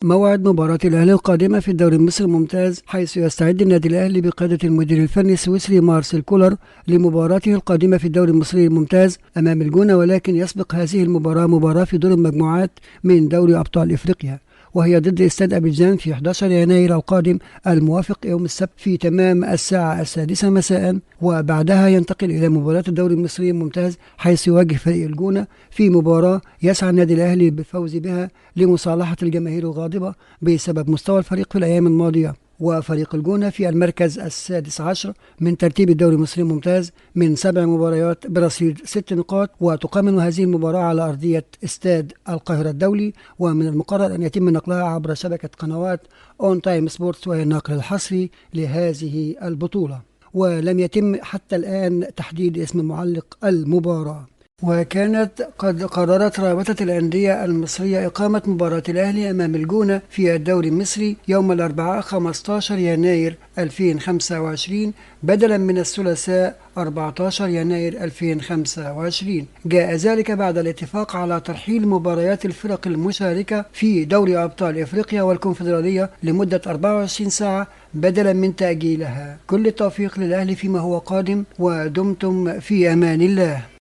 موعد مباراة الأهلي القادمة في الدوري المصري الممتاز، حيث يستعد النادي الأهلي بقيادة المدير الفني السويسري مارسيل كولر لمباراته القادمة في الدوري المصري الممتاز أمام الجونة، ولكن يسبق هذه المباراة مباراة في دور المجموعات من دوري أبطال إفريقيا، وهي ضد استاد أبيجان في 11 يناير القادم الموافق يوم السبت في تمام الساعة 6 مساء. وبعدها ينتقل إلى مباراة الدوري المصري الممتاز، حيث يواجه فريق الجونة في مباراة يسعى النادي الأهلي بالفوز بها لمصالحة الجماهير الغاضبة بسبب مستوى الفريق في الأيام الماضية. وفريق الجونة في المركز السادس عشر من ترتيب الدوري المصري الممتاز من 7 مباريات برصيد 6 نقاط، وتقام هذه المباراة على أرضية استاد القاهرة الدولي، ومن المقرر أن يتم نقلها عبر شبكة قنوات أون تايم سبورتس وهي الناقل الحصري لهذه البطولة. ولم يتم حتى الآن تحديد اسم معلق المباراة. وكانت قد قررت رابطة الأندية المصرية إقامة مباراة الأهلي أمام الجونة في الدوري المصري يوم الأربعاء 15 يناير 2025 بدلا من الثلاثاء 14 يناير 2025. جاء ذلك بعد الاتفاق على ترحيل مباريات الفرق المشاركة في دوري أبطال إفريقيا والكونفدرالية لمدة 24 ساعة بدلا من تأجيلها. كل التوفيق للأهلي فيما هو قادم، ودمتم في أمان الله.